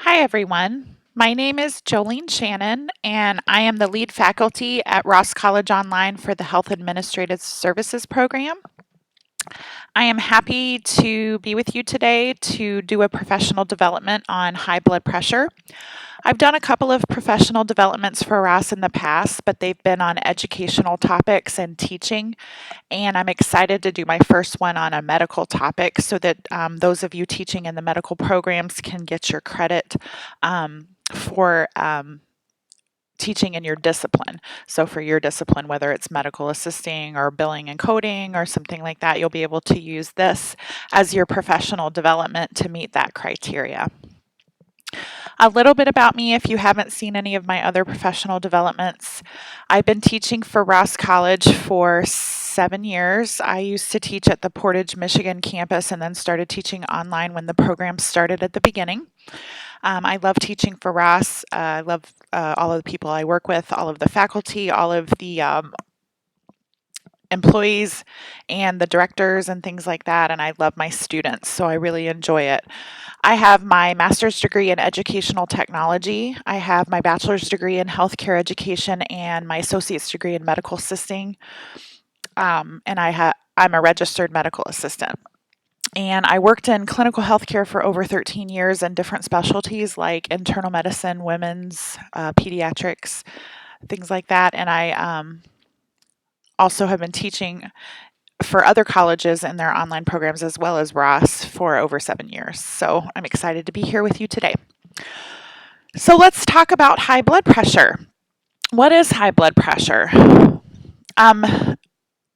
Hi, everyone. My name is Jolene Shannon, and I am the lead faculty at Ross College Online for the Health Administrative Services program. I am happy to be with you today to do a professional development on high blood pressure. I've done a couple of professional developments for Ross in the past, but they've been on educational topics and teaching, and I'm excited to do my first one on a medical topic so that those of you teaching in the medical programs can get your credit for teaching in your discipline. So, for your discipline, whether it's medical assisting or billing and coding or something like that, you'll be able to use this as your professional development to meet that criteria. A little bit about me if you haven't seen any of my other professional developments. I've been teaching for Ross College for 7 years. I used to teach at the Portage, Michigan campus and then started teaching online when the program started at the beginning. I love teaching for Ross. I love all of the people I work with, all of the faculty, all of the employees and the directors and things like that. And I love my students, so I really enjoy it. I have my master's degree in educational technology. I have my bachelor's degree in healthcare education and my associate's degree in medical assisting. And I'm a registered medical assistant. And I worked in clinical healthcare for over 13 years in different specialties like internal medicine, women's, pediatrics, things like that. And I also have been teaching for other colleges and their online programs as well as Ross for over 7 years. So I'm excited to be here with you today. So let's talk about high blood pressure. What is high blood pressure? Um,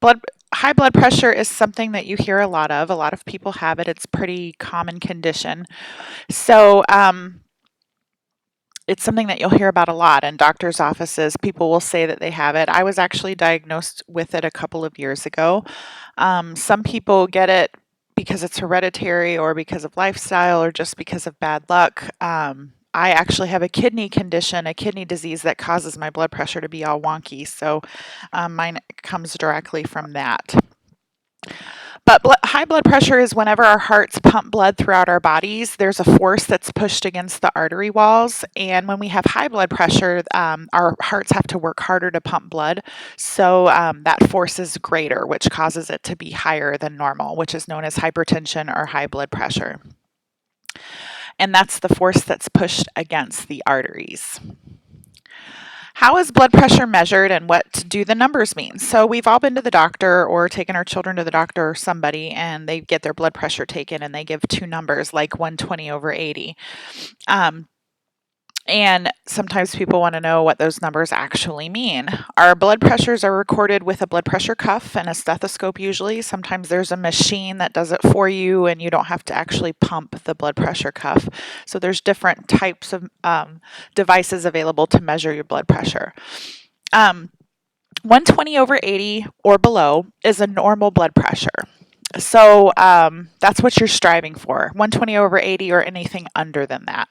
blood High blood pressure is something that you hear a lot of. A lot of people have it. It's a pretty common condition. So it's something that you'll hear about a lot in doctors' offices. People will say that they have it. I was actually diagnosed with it a couple of years ago. Some people get it because it's hereditary or because of lifestyle or just because of bad luck. I actually have a kidney condition, a kidney disease that causes my blood pressure to be all wonky. So mine comes directly from that. But high blood pressure is whenever our hearts pump blood throughout our bodies, there's a force that's pushed against the artery walls. And when we have high blood pressure, our hearts have to work harder to pump blood. So that force is greater, which causes it to be higher than normal, which is known as hypertension or high blood pressure. And that's the force that's pushed against the arteries. How is blood pressure measured and what do the numbers mean? So, we've all been to the doctor or taken our children to the doctor or somebody, and they get their blood pressure taken and they give two numbers like 120/80. And sometimes people want to know what those numbers actually mean. Our blood pressures are recorded with a blood pressure cuff and a stethoscope usually. Sometimes there's a machine that does it for you and you don't have to actually pump the blood pressure cuff. So there's different types of devices available to measure your blood pressure. 120/80 or below is a normal blood pressure. So that's what you're striving for, 120/80 or anything under that.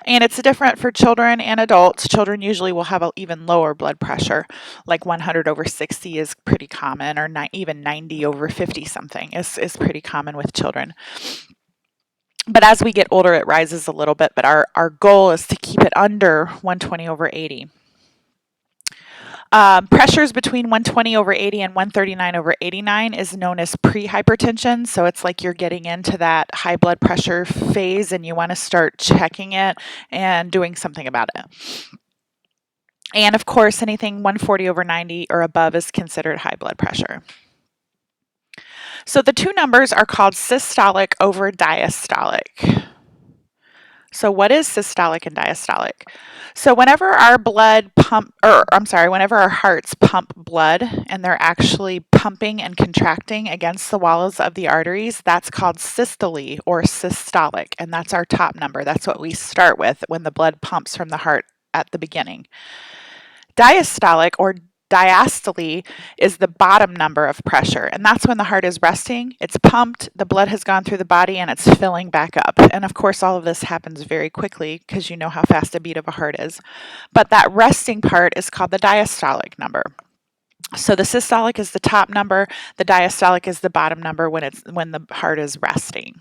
And it's different for children and adults. Children usually will have an even lower blood pressure, like 100/60 is pretty common, or even 90/50 something is pretty common with children. But as we get older, it rises a little bit, but our goal is to keep it under 120/80. Pressures between 120/80 and 139/89 is known as prehypertension. So it's like you're getting into that high blood pressure phase and you want to start checking it and doing something about it. And of course, anything 140/90 or above is considered high blood pressure. So the two numbers are called systolic over diastolic. So what is systolic and diastolic? So whenever our whenever our hearts pump blood and they're actually pumping and contracting against the walls of the arteries, that's called systole or systolic, and that's our top number. That's what we start with when the blood pumps from the heart at the beginning. Diastolic or diastole is the bottom number of pressure, and that's when the heart is resting. It's pumped, the blood has gone through the body, and it's filling back up. And of course, all of this happens very quickly because you know how fast a beat of a heart is. But that resting part is called the diastolic number. So the systolic is the top number, the diastolic is the bottom number when the heart is resting.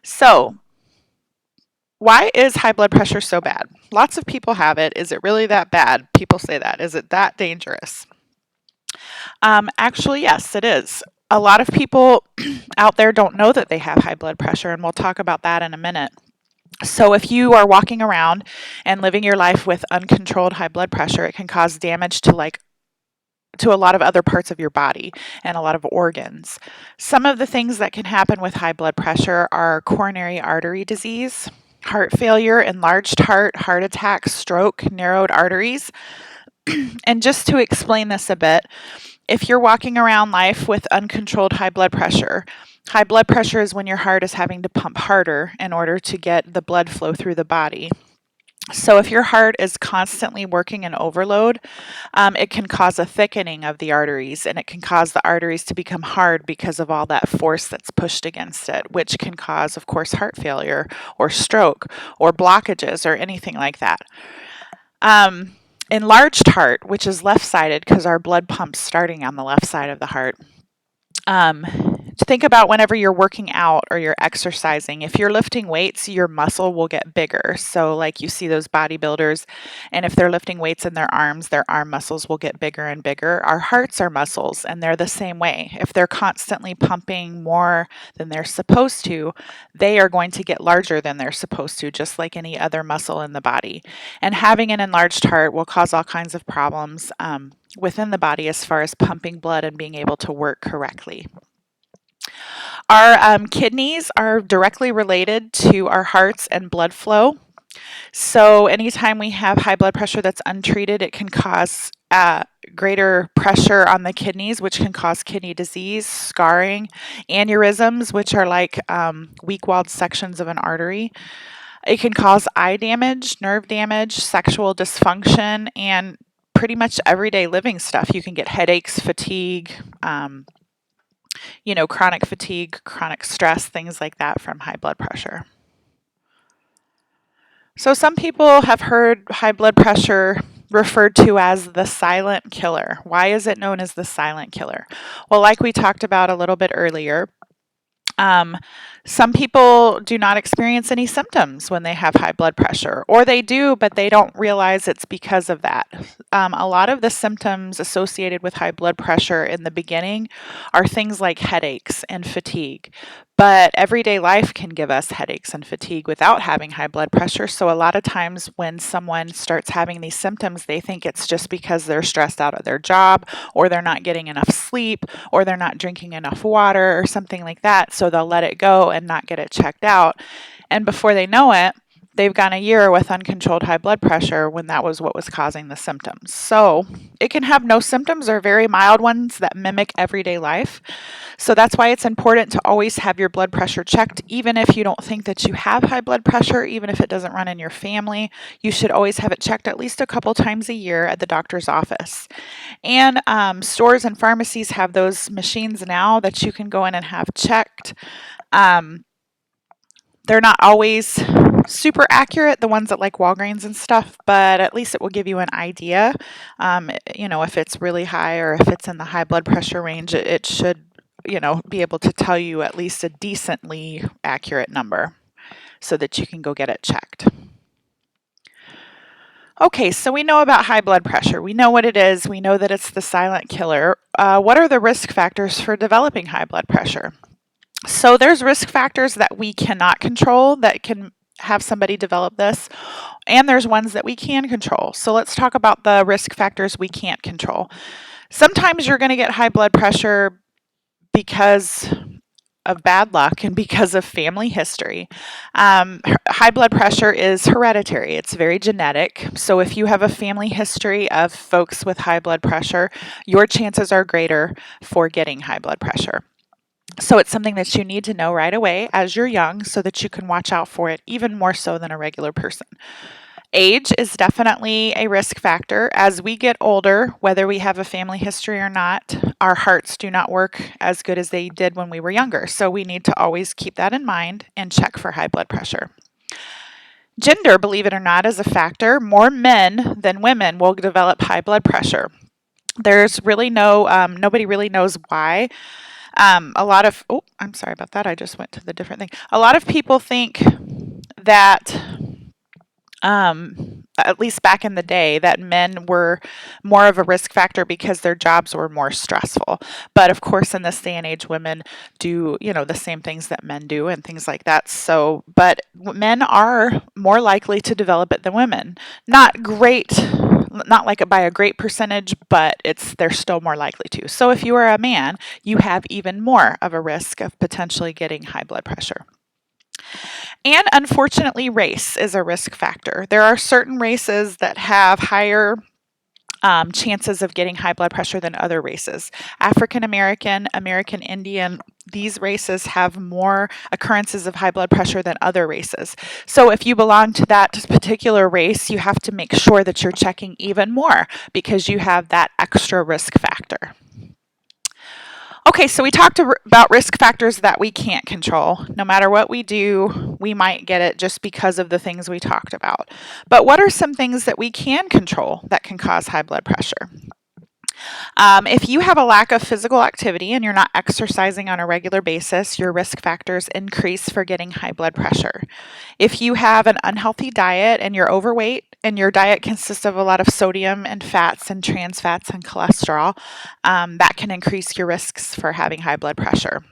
So, why is high blood pressure so bad? Lots of people have it. Is it really that bad? People say that. Is it that dangerous? Actually, yes, it is. A lot of people out there don't know that they have high blood pressure, and we'll talk about that in a minute. So, if you are walking around and living your life with uncontrolled high blood pressure, it can cause damage to a lot of other parts of your body and a lot of organs. Some of the things that can happen with high blood pressure are coronary artery disease, heart failure, enlarged heart attack, stroke, narrowed arteries. And just to explain this a bit, if you're walking around life with uncontrolled high blood pressure is when your heart is having to pump harder in order to get the blood flow through the body. So, if your heart is constantly working in overload, it can cause a thickening of the arteries, and it can cause the arteries to become hard because of all that force that's pushed against it, which can cause, of course, heart failure or stroke or blockages or anything like that. Enlarged heart, which is left sided because our blood pumps starting on the left side of the heart. Think about whenever you're working out or you're exercising. If you're lifting weights, your muscle will get bigger. So, like you see those bodybuilders, and if they're lifting weights in their arms, their arm muscles will get bigger and bigger. Our hearts are muscles, and they're the same way. If they're constantly pumping more than they're supposed to, they are going to get larger than they're supposed to, just like any other muscle in the body. And having an enlarged heart will cause all kinds of problems within the body as far as pumping blood and being able to work correctly. Our kidneys are directly related to our hearts and blood flow. So, anytime we have high blood pressure that's untreated, it can cause greater pressure on the kidneys, which can cause kidney disease, scarring, aneurysms, which are like weak walled sections of an artery. It can cause eye damage, nerve damage, sexual dysfunction, and pretty much everyday living stuff. You can get headaches, fatigue, chronic fatigue, chronic stress, things like that from high blood pressure. So, some people have heard high blood pressure referred to as the silent killer. Why is it known as the silent killer? Well, like we talked about a little bit earlier, some people do not experience any symptoms when they have high blood pressure, or they do, but they don't realize it's because of that. A lot of the symptoms associated with high blood pressure in the beginning are things like headaches and fatigue. But everyday life can give us headaches and fatigue without having high blood pressure. So, a lot of times when someone starts having these symptoms, they think it's just because they're stressed out at their job, or they're not getting enough sleep, or they're not drinking enough water, or something like that. So, they'll let it go and not get it checked out. And before they know it, they've gone a year with uncontrolled high blood pressure when that was what was causing the symptoms. So, it can have no symptoms or very mild ones that mimic everyday life. So that's why it's important to always have your blood pressure checked, even if you don't think that you have high blood pressure, even if it doesn't run in your family. You should always have it checked at least a couple times a year at the doctor's office. And stores and pharmacies have those machines now that you can go in and have checked. They're not always super accurate, the ones at like Walgreens and stuff, but at least it will give you an idea. If it's really high or if it's in the high blood pressure range, it should be able to tell you at least a decently accurate number so that you can go get it checked. Okay, so we know about high blood pressure. We know what it is. We know that it's the silent killer. What are the risk factors for developing high blood pressure? So there's risk factors that we cannot control that can have somebody develop this, and there's ones that we can control. So let's talk about the risk factors we can't control. Sometimes you're going to get high blood pressure because of bad luck and because of family history. High blood pressure is hereditary. It's very genetic. So if you have a family history of folks with high blood pressure, your chances are greater for getting high blood pressure. So it's something that you need to know right away as you're young so that you can watch out for it even more so than a regular person. Age is definitely a risk factor. As we get older, whether we have a family history or not, our hearts do not work as good as they did when we were younger. So we need to always keep that in mind and check for high blood pressure. Gender, believe it or not, is a factor. More men than women will develop high blood pressure. There's really nobody really knows why. I'm sorry about that. I just went to the different thing. A lot of people think that at least back in the day, that men were more of a risk factor because their jobs were more stressful. But of course, in this day and age, women do, the same things that men do and things like that. So, but men are more likely to develop it than women. Not great, not like by a great percentage, but they're still more likely to. So if you are a man, you have even more of a risk of potentially getting high blood pressure. And unfortunately, race is a risk factor. There are certain races that have higher chances of getting high blood pressure than other races. African American, American Indian, these races have more occurrences of high blood pressure than other races. So if you belong to that particular race, you have to make sure that you're checking even more because you have that extra risk factor. Okay, so we talked about risk factors that we can't control. No matter what we do, we might get it just because of the things we talked about. But what are some things that we can control that can cause high blood pressure? If you have a lack of physical activity and you're not exercising on a regular basis, your risk factors increase for getting high blood pressure. If you have an unhealthy diet and you're overweight and your diet consists of a lot of sodium and fats and trans fats and cholesterol, that can increase your risks for having high blood pressure.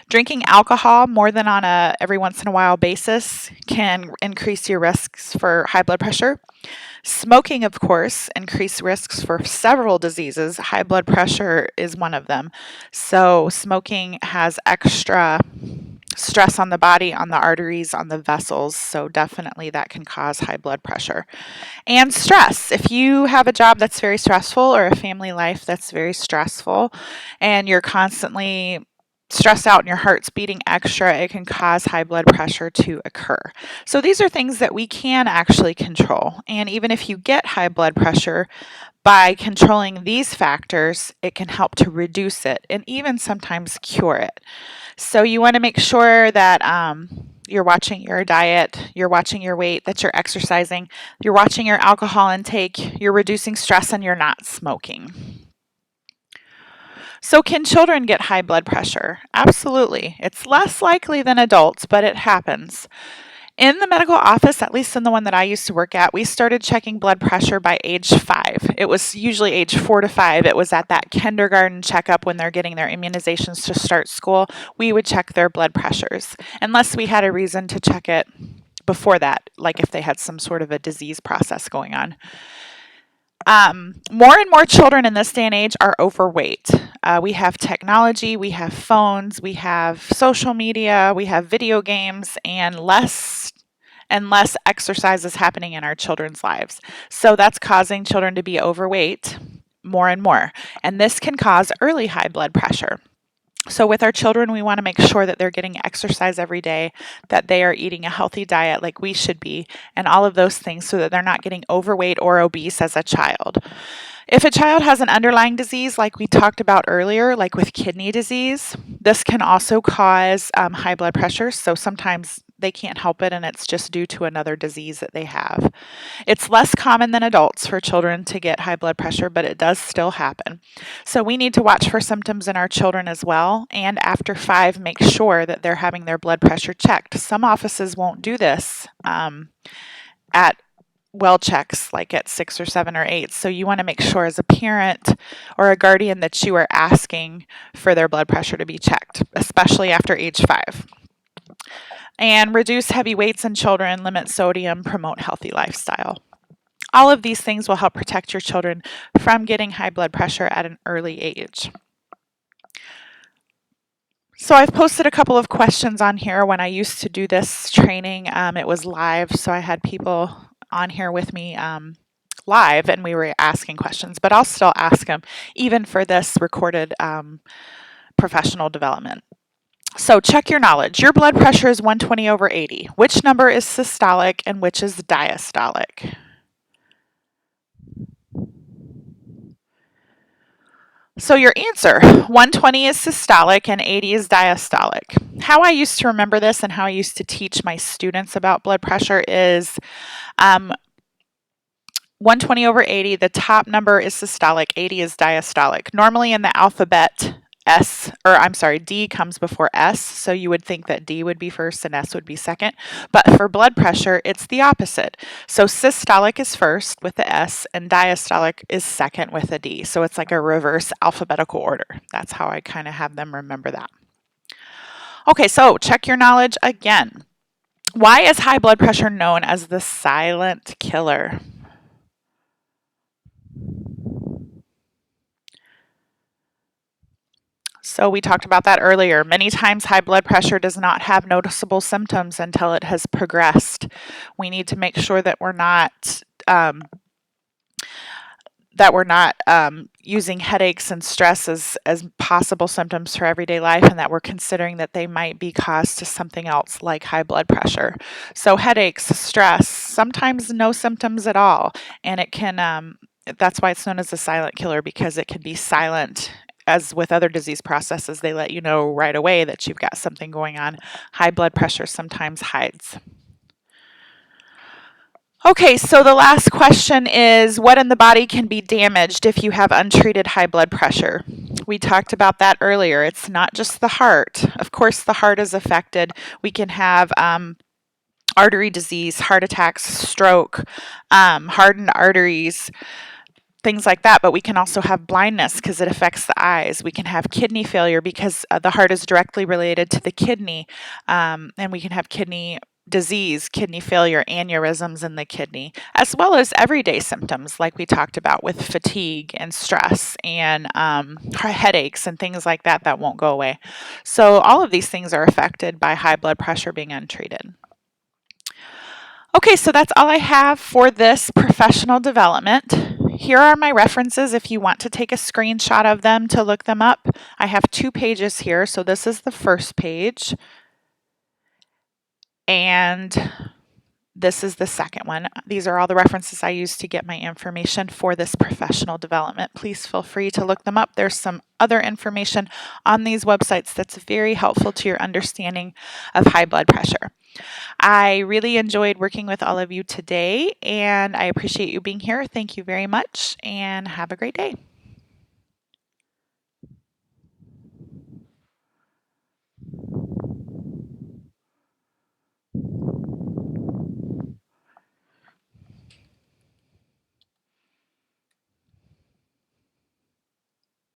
Drinking alcohol more than on a every once in a while basis can increase your risks for high blood pressure. Smoking, of course, increase risks for several diseases. High blood pressure is one of them. So smoking has extra stress on the body, on the arteries, on the vessels. So definitely that can cause high blood pressure. And stress. If you have a job that's very stressful or a family life that's very stressful and you're constantly stressed out and your heart's beating extra, it can cause high blood pressure to occur. So these are things that we can actually control. And even if you get high blood pressure, by controlling these factors, it can help to reduce it and even sometimes cure it. So you want to make sure that you're watching your diet, you're watching your weight, that you're exercising, you're watching your alcohol intake, you're reducing stress, and you're not smoking. So, can children get high blood pressure? Absolutely. It's less likely than adults, but it happens. In the medical office, at least in the one that I used to work at, we started checking blood pressure by age 5. It was usually age 4 to 5. It was at that kindergarten checkup when they're getting their immunizations to start school. We would check their blood pressures, unless we had a reason to check it before that, like if they had some sort of a disease process going on. More and more children in this day and age are overweight. We have technology, we have phones, we have social media, we have video games, and less exercise is happening in our children's lives. So that's causing children to be overweight more and more. And this can cause early high blood pressure. So with our children, we want to make sure that they're getting exercise every day, that they are eating a healthy diet like we should be, and all of those things so that they're not getting overweight or obese as a child. If a child has an underlying disease like we talked about earlier, like with kidney disease, this can also cause high blood pressure. So sometimes they can't help it and it's just due to another disease that they have. It's less common than adults for children to get high blood pressure, but it does still happen. So we need to watch for symptoms in our children as well. And after 5, make sure that they're having their blood pressure checked. Some offices won't do this at well checks like at 6 or 7 or 8. So you want to make sure as a parent or a guardian that you are asking for their blood pressure to be checked, especially after age 5. And reduce heavy weights in children, limit sodium, promote healthy lifestyle. All of these things will help protect your children from getting high blood pressure at an early age. So I've posted a couple of questions on here. When I used to do this training, it was live, so I had people on here with me live and we were asking questions, but I'll still ask them even for this recorded professional development. So check your knowledge. Your blood pressure is 120/80. Which number is systolic and which is diastolic? So your answer, 120 is systolic and 80 is diastolic. How I used to remember this and how I used to teach my students about blood pressure is 120/80, the top number is systolic, 80 is diastolic. Normally in the alphabet, D comes before S, so you would think that D would be first and S would be second. But for blood pressure, it's the opposite. So systolic is first with the S, and diastolic is second with a D. So it's like a reverse alphabetical order. That's how I kind of have them remember that. Okay, so check your knowledge again. Why is high blood pressure known as the silent killer? So we talked about that earlier. Many times high blood pressure does not have noticeable symptoms until it has progressed. We need to make sure that we're not using headaches and stress as possible symptoms for everyday life, and that we're considering that they might be caused to something else like high blood pressure. So headaches, stress, sometimes no symptoms at all, and it can that's why it's known as a silent killer, because it can be silent. As with other disease processes, they let you know right away that you've got something going on. High blood pressure sometimes hides. Okay, so the last question is, what in the body can be damaged if you have untreated high blood pressure? We talked about that earlier. It's not just the heart. Of course, the heart is affected. We can have artery disease, heart attacks, stroke, hardened arteries, things like that, but we can also have blindness because it affects the eyes. We can have kidney failure because the heart is directly related to the kidney, and we can have kidney disease, kidney failure, aneurysms in the kidney, as well as everyday symptoms like we talked about with fatigue and stress and headaches and things like that that won't go away. So all of these things are affected by high blood pressure being untreated. Okay, so that's all I have for this professional development. Here are my references if you want to take a screenshot of them to look them up. I have 2 pages here, so this is the first page, and this is the second one. These are all the references I use to get my information for this professional development. Please feel free to look them up. There's some other information on these websites that's very helpful to your understanding of high blood pressure. I really enjoyed working with all of you today, and I appreciate you being here. Thank you very much, and have a great day.